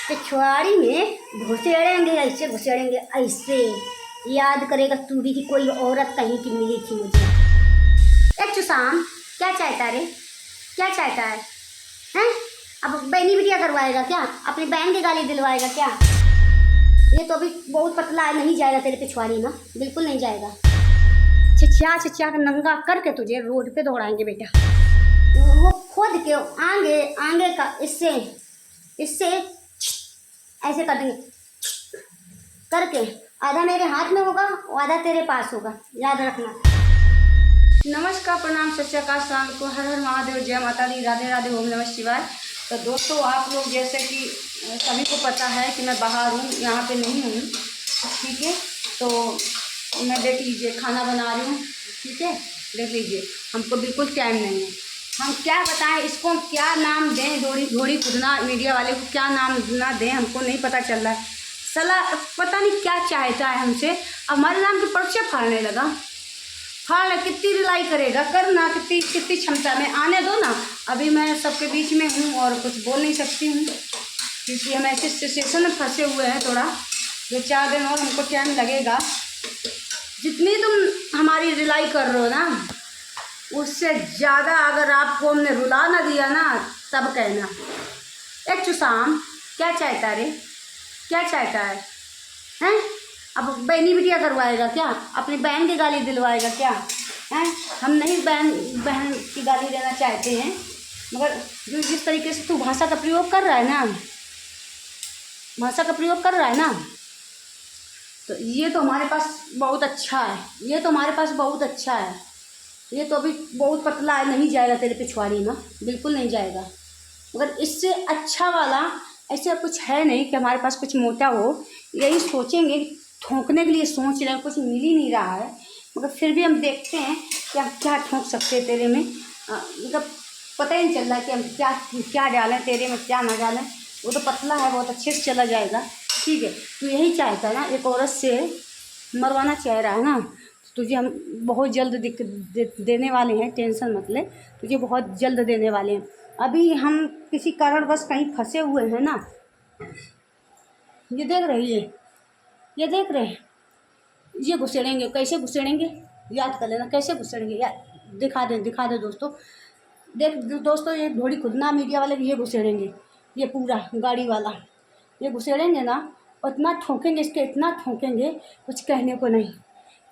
पिछवाड़ी में घुसेड़ेंगे ऐसे, घुसेड़ेंगे ऐसे। याद करेगा तू भी कि कोई औरत कहीं की मिली थी मुझे। एक चुसाम, क्या चाहता रे, क्या चाहता है हैं? अब बहनी बिटिया करवाएगा क्या? अपनी बहन की गाली दिलवाएगा क्या? ये तो अभी बहुत पतला है, नहीं जाएगा तेरे पिछवाड़ी में, बिल्कुल नहीं जाएगा। छिछिया छिछिया का नंगा करके तुझे रोड पे दौड़ाएंगे बेटा। वो खोद के आगे आगे का इससे इससे ऐसे कर देंगे करके। आधा मेरे हाथ में होगा और आधा तेरे पास होगा, याद रखना। नमस्कार, प्रणाम, सत श्री अकाल, शाम को हर हर महादेव, जय माता दी, राधे राधे, ओम नमः शिवाय। तो दोस्तों, आप लोग जैसे कि सभी को पता है कि मैं बाहर हूँ, यहाँ पे नहीं हूँ, ठीक है। तो मैं देख लीजिए खाना बना रही हूँ, ठीक है। देख लीजिए, हमको बिल्कुल टाइम नहीं है। हम क्या बताएं इसको, हम क्या नाम दें? घोड़ी खुदना मीडिया वाले को क्या नाम ना दें, हमको नहीं पता चल रहा है। सला पता नहीं क्या चाहता है हमसे। हमारे नाम के पर्चे फाड़ने लगा। फाड़, कितनी रिलाई करेगा, करना कितनी क्षमता में, आने दो ना। अभी मैं सबके बीच में हूँ और कुछ बोल नहीं सकती हूँ, क्योंकि हम ऐसे सिचुएशन में फंसे हुए हैं। थोड़ा 2-4 दिन और हमको टाइम लगेगा। जितनी तुम हमारी रिलाई कर रहे हो ना, उससे ज़्यादा अगर आपको हमने रुला ना दिया ना, तब कहना। एक चुसाम, क्या चाहता रे, क्या चाहता है हैं? अब बहनी बिटिया करवाएगा क्या? अपनी बहन की गाली दिलवाएगा क्या? हैं? हम नहीं बहन की गाली देना चाहते हैं, मगर जो जिस तरीके से तू भाषा का प्रयोग कर रहा है ना, भाषा का प्रयोग कर रहा है ना, तो ये तो हमारे पास बहुत अच्छा है। ये तो हमारे पास बहुत अच्छा है। ये तो अभी बहुत पतला है, नहीं जाएगा तेरे पिछवाड़ी में, बिल्कुल नहीं जाएगा। मगर इससे अच्छा वाला ऐसे कुछ है नहीं कि हमारे पास कुछ मोटा हो। यही सोचेंगे, ठोंकने के लिए सोच रहे हैं, कुछ मिल ही नहीं रहा है, मगर फिर भी हम देखते हैं कि हम क्या ठोंक सकते हैं तेरे में। मतलब पता ही नहीं चल रहा कि हम क्या क्या डालें तेरे में, क्या ना डालें। वो तो पतला है, बहुत अच्छे से चला जाएगा, ठीक है। तो यही चाहता है ना, एक औरत से मरवाना चाह रहा है ना। तुझे हम बहुत जल्द देने वाले हैं, टेंशन मत ले, तुझे बहुत जल्द देने वाले हैं। अभी हम किसी कारणवश कहीं फंसे हुए हैं ना। ये देख रही है, ये देख रहे हैं, ये घुसेड़ेंगे। कैसे घुसेड़ेंगे याद कर लेना, कैसे घुसेड़ेंगे याद। दिखा दे दोस्तों, देख दोस्तों, ये घोड़ी खुदना मीडिया वाले ये घुसेड़ेंगे, ये पूरा गाड़ी वाला ये घुसेड़ेंगे ना। और इतना ठोकेंगे इसके, इतना ठोकेंगे कुछ कहने को नहीं,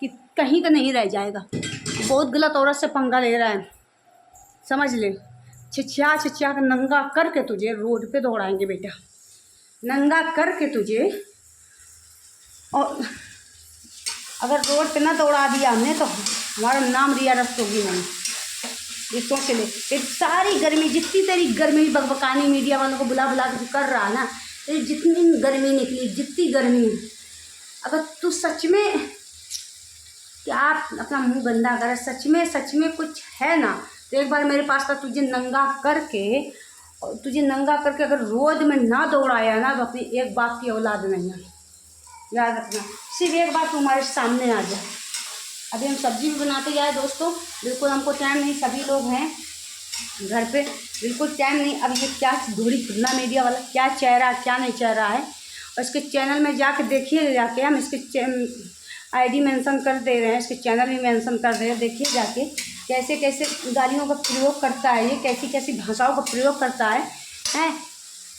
कि कहीं का नहीं रह जाएगा। बहुत गलत औरत से पंगा ले रहा है, समझ ले। छिछिया छिछिया का नंगा करके तुझे रोड पे दौड़ाएंगे बेटा, नंगा करके तुझे। और अगर रोड पे ना दौड़ा दिया हमने तो हमारा नाम रिया रस्तोगी नहीं। ये सोच ले, ये सारी गर्मी, जितनी तेरी गर्मी बकबकानी मीडिया वालों को बुला बुला के कर रहा ना, तेरी जितनी गर्मी निकली, जितनी गर्मी, अगर तू सच में क्या अपना मुंह गंदा करे, सच में कुछ है ना, तो एक बार मेरे पास था। तुझे नंगा करके अगर रोड में ना दौड़ाया ना, तो अपनी एक बाप की औलाद नहीं है, याद रखना। सिर्फ एक बार तुम्हारे सामने आ जाए। अभी हम सब्जी भी बनाते जाए दोस्तों, बिल्कुल हमको टाइम नहीं, सभी लोग हैं घर पे, बिल्कुल टाइम नहीं। अब ये क्या घोड़ी खुदना मीडिया वाला क्या चाह रहा है, क्या नहीं चाह रहा है, और इसके चैनल में जाके देखिए, जाके हम इसके आईडी मेंशन कर दे रहे हैं, इसके चैनल भी मेंशन कर रहे हैं। देखिए जाके कैसे कैसे गालियों का प्रयोग करता है, ये कैसी कैसी भाषाओं का प्रयोग करता है, हैं?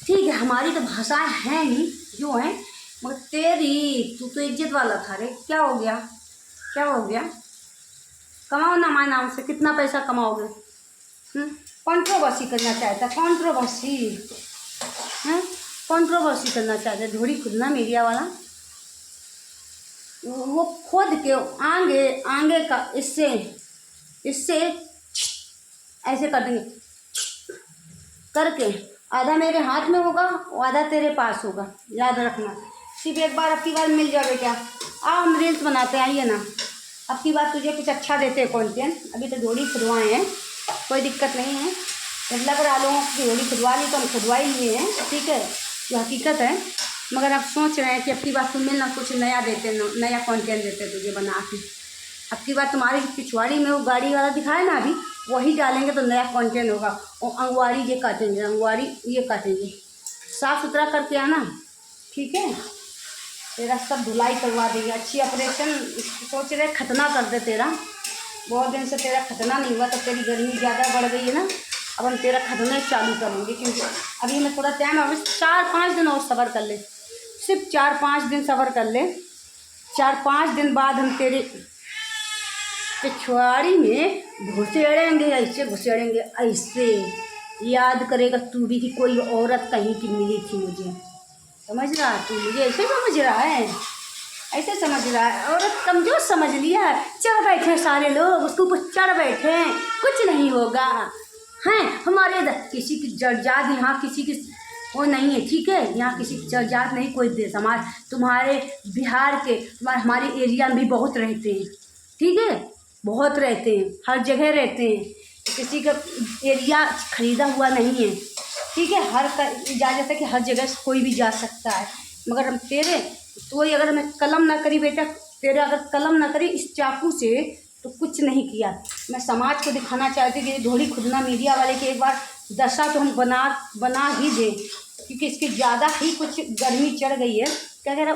ठीक है, हमारी तो भाषाएं हैं ही जो हैं, मगर तेरी तू तो इज्जत वाला था रे। क्या हो गया, क्या हो गया? कमाओ ना हमारे नाम से, कितना पैसा कमाओगे? कंट्रोवर्सी करना चाहता है, कंट्रोवर्सी करना चाहता है घोड़ी खुदना मीडिया वाला। वो खोद के आगे का इससे ऐसे कर देंगे करके। आधा मेरे हाथ में होगा और आधा तेरे पास होगा, याद रखना। सिर्फ एक बार, अब की बार मिल जाए क्या? हम रील्स बनाते हैं, आइए ना। अब की बार तुझे कुछ अच्छा देते हैं कंटेंट। अभी तो घोड़ी खुदवाए हैं, कोई दिक्कत नहीं है। जब लग रहा लोगों की घोड़ी खुदवा ली तो हम खुदवा ही लिए हैं, ठीक है, जो हकीकत है। मगर आप सोच रहे हैं कि अब की बार तुम्हें ना कुछ नया देते, नया कंटेंट देते तुझे बना के। अब की बार तुम्हारी पिछवाड़ी में वो गाड़ी वाला दिखाए ना, अभी वही डालेंगे तो नया कंटेंट होगा। और अंगवाड़ी ये काटेंगे, अंगवाड़ी ये काटेंगे, साफ़ सुथरा करके आना, ठीक है। तेरा सब धुलाई करवा देगी, अच्छी ऑपरेशन सोच रहे खतना कर दे तेरा। बहुत दिन से तेरा खतना नहीं हुआ, तो तेरी गर्मी ज़्यादा बढ़ गई है ना, अब हम तेरा खतना चालू करेंगे। क्योंकि अभी हमें थोड़ा टाइम, अभी 4-5 दिन और सब्र कर ले, सिर्फ 4-5 दिन सब्र कर ले। 4-5 दिन बाद हम तेरे पिछवाड़ी में घुसेड़ेंगे, ऐसे घुसेड़ेंगे ऐसे, याद करेगा तू भी कि कोई औरत कहीं की मिली थी मुझे। समझ रहा तू? मुझे ऐसे समझ रहा है, ऐसे समझ रहा है। औरत कमज़ोर समझ लिया, चढ़ बैठे सारे लोग उसके ऊपर, चढ़ बैठे, कुछ नहीं होगा। हैं हमारे इधर किसी की जड़जात, यहाँ किसी की वो नहीं है, ठीक है। यहाँ किसी की जड़जात नहीं, कोई देश हमारे, तुम्हारे बिहार के, हमारे एरिया में भी बहुत रहते हैं, ठीक है, बहुत रहते हैं, हर जगह रहते हैं। किसी का एरिया ख़रीदा हुआ नहीं है, ठीक है। हर का इजाज़त है कि हर जगह से कोई भी जा सकता है। मगर हम तेरे तो अगर हमें कलम ना करी बेटा, तेरे अगर कलम ना करी इस चाकू से, तो कुछ नहीं किया। मैं समाज को दिखाना चाहती कि धोड़ी खुदना मीडिया वाले की एक बार दशा तो हम बना ही दें, क्योंकि इसकी ज़्यादा ही कुछ गर्मी चढ़ गई है। क्या कह रहा,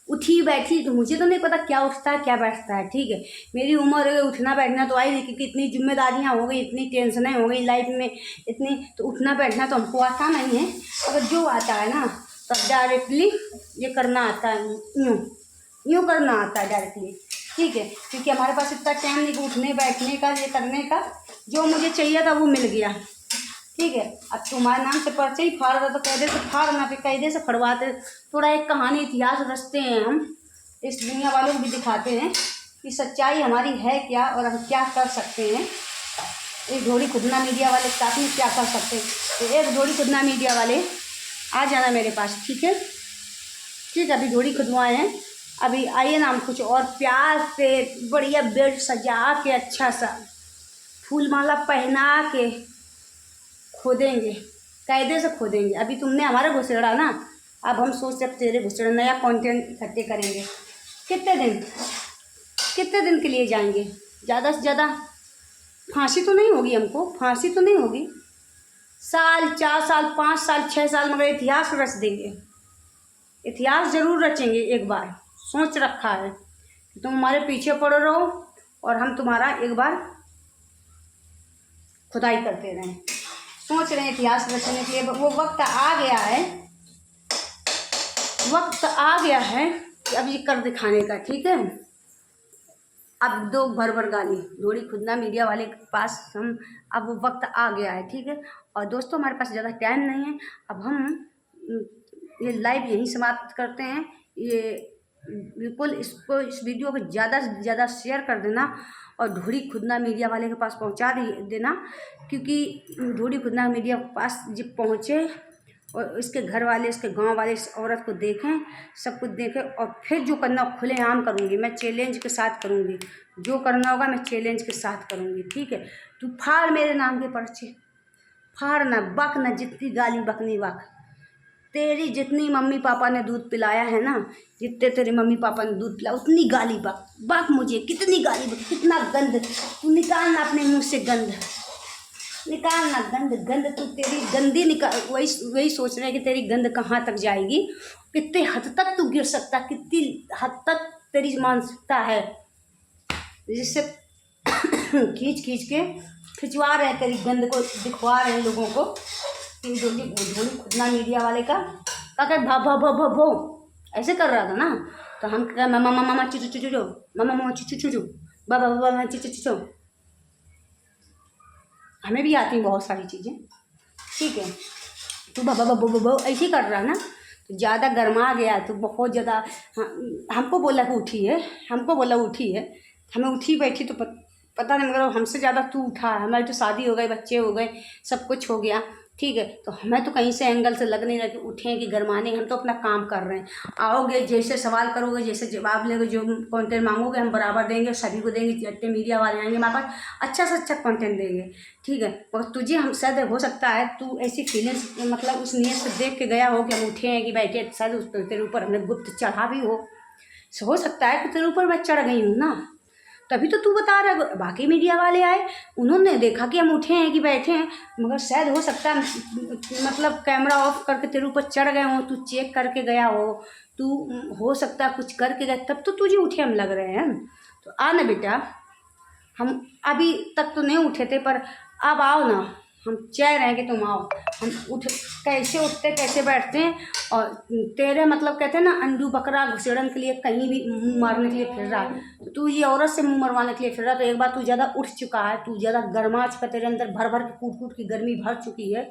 उठी बैठी, तो मुझे तो नहीं पता क्या उठता है क्या बैठता है, ठीक है। मेरी उम्र है, उठना बैठना तो आई नहीं, क्योंकि इतनी जिम्मेदारियां हो गई, इतनी टेंशनें हो गई लाइफ में, इतनी, तो उठना बैठना तो हमको आता नहीं है। अगर जो आता है ना, तब डायरेक्टली ये करना आता है, यूँ करना आता है डायरेक्टली, ठीक है। क्योंकि हमारे पास इतना टाइम नहीं कि उठने बैठने का, ये करने का। जो मुझे चाहिए था वो मिल गया, ठीक है। अब तुम्हारे नाम से पर्चे ही फाड़ रहा, तो कायदे से फाड़ना, फिर कायदे से फड़वाते। थोड़ा एक कहानी इतिहास रचते हैं हम, इस दुनिया वालों को भी दिखाते हैं कि सच्चाई हमारी है क्या और हम क्या कर सकते हैं। एक धोड़ी खुदना मीडिया वाले के साथ में क्या कर सकते हैं। तो एक धोड़ी खुदना मीडिया वाले आ जाना मेरे पास, ठीक है, ठीक है। अभी धोड़ी खुदवाए हैं, अभी आइए ना, हम कुछ और प्यार से बढ़िया बेड सजा के, अच्छा सा फूल माला पहना के खोदेंगे, कायदे से खोदेंगे। अभी तुमने हमारा घुसेड़ा ना, अब हम सोच रहे तेरे घुसेड़ा, नया कंटेंट इकट्ठे करेंगे। कितने दिन के लिए जाएंगे? ज़्यादा से ज़्यादा फांसी तो नहीं होगी, हमको फांसी तो नहीं होगी, साल, 4 साल, 5 साल, 6 साल, मगर इतिहास रच देंगे, इतिहास ज़रूर रचेंगे। एक बार सोच रखा है कि तुम हमारे पीछे पड़े रहो और हम तुम्हारा एक बार खुदाई करते रहें। सोच रहे हैं इतिहास रचने के लिए। वो वक्त आ गया है, वक्त आ गया है कि अब ये कर दिखाने का, ठीक है। अब दो भर गाली धोड़ी खुदना मीडिया वाले के पास हम, अब वो वक्त आ गया है, ठीक है। और दोस्तों हमारे पास ज़्यादा टाइम नहीं है, अब हम ये लाइव यहीं समाप्त करते हैं। ये बिल्कुल इस वीडियो को ज़्यादा से ज़्यादा शेयर कर देना और धोड़ी खुदना मीडिया वाले के पास पहुंचा देना, क्योंकि धोड़ी खुदना मीडिया के पास जब पहुंचे और इसके घर वाले, इसके गांव वाले इस औरत को देखें, सब कुछ देखें, और फिर जो करना खुलेआम करूंगी, मैं चैलेंज के साथ करूंगी। जो करना होगा मैं चैलेंज के साथ करूंगी, ठीक है। तू फाड़ मेरे नाम के पर्चे, फाड़ ना, बक ना, जितनी गाली बकनी बक। तेरी जितनी मम्मी पापा ने दूध पिलाया है ना, जितने तेरे मम्मी पापा ने दूध पिलाया, उतनी गाली बक बक मुझे, कितनी गाली बक, कितना गंद। तू निकालना अपने मुँह से गंद, निकालना गंद तू, तेरी गंदी निकाल। वही सोच रहे हैं कि तेरी गंद कहाँ तक जाएगी, कितने हद तक तू गिर सकता, कितनी हद तक तेरी मानसिकता है, जिससे खींच के खिंचवा रहे हैं, तेरी गंद को दिखवा रहे हैं लोगों को। धोड़ी खुदना मीडिया वाले का भो ऐसे कर रहा था ना, तो हम क्या, मामा चुचु चुचु, मामा चुचु चुचु, बाबा चुचु चुचु। हमें भी आती हैं बहुत सारी चीज़ें, ठीक है। तू बाबा ऐसे ही कर रहा है ना, तो ज़्यादा गर्मा गया, तो बहुत ज़्यादा हमको बोला कि उठी है, हमको बोला उठी है, हमें उठी बैठी तो पता नहीं, मगर हमसे ज़्यादा तू उठा। हमारी तो शादी हो गई, बच्चे हो गए, सब कुछ हो गया, ठीक है। तो हमें तो कहीं से एंगल से लग नहीं रहा कि उठें कि गरमाने, हम तो अपना काम कर रहे हैं। आओगे, जैसे सवाल करोगे, जैसे जवाब लेगे, जो कंटेंट मांगोगे हम बराबर देंगे, सभी को देंगे। जितने मीडिया वाले आएंगे हमारे पास, अच्छा से अच्छा कंटेंट देंगे, ठीक है। और तुझे हम शायद हो सकता है तू ऐसी फीलिंग्स, मतलब उस नीयत से देख के गया हो कि हम उठे हैं कि बैठे, शायद उस तेरे ऊपर हमने गुप्त चढ़ा भी हो सकता है कि तेरे ऊपर मैं चढ़ गई हूँ ना, तभी तो तू बता रहा है। बाकी मीडिया वाले आए, उन्होंने देखा कि हम उठे हैं कि बैठे हैं, मगर शायद हो सकता है मतलब कैमरा ऑफ करके तेरे ऊपर चढ़ गए हो, तू चेक करके गया तू हो सकता है कुछ करके गया, तब तो तुझे उठे हम लग रहे हैं। तो आ ना बेटा, हम अभी तक तो नहीं उठे थे, पर अब आओ ना, हम चाह रहे हैं कि तुम आओ। हम उठ कैसे उठते कैसे बैठते हैं, और तेरे मतलब कहते हैं ना अंडू बकरा घुसेड़न के लिए कहीं भी मुंह मारने के लिए फिर रहा है, तो तू ये औरत से मुंह मरवाने के लिए फिर रहा। तो एक बार तू ज़्यादा उठ चुका है, तू ज़्यादा गर्मा चुका, तेरे अंदर भर भर के कूट कूट की गर्मी भर चुकी है,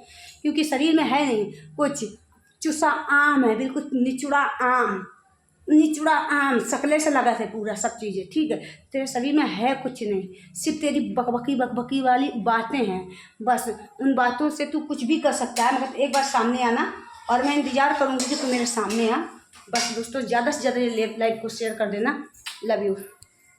क्योंकि शरीर में है नहीं कुछ, चुसा आम है, बिल्कुल निचुड़ा आम, निचुड़ा आम सकले से लगा थे पूरा सब चीज़ें, ठीक है। तेरे शरीर में है कुछ नहीं, सिर्फ तेरी बकबकी वाली बातें हैं, बस उन बातों से तू कुछ भी कर सकता है, मगर एक बार सामने आना, और मैं इंतज़ार करूँगी कि तू मेरे सामने आ। बस दोस्तों, ज़्यादा से ज़्यादा ये लाइव को शेयर कर देना। Love you.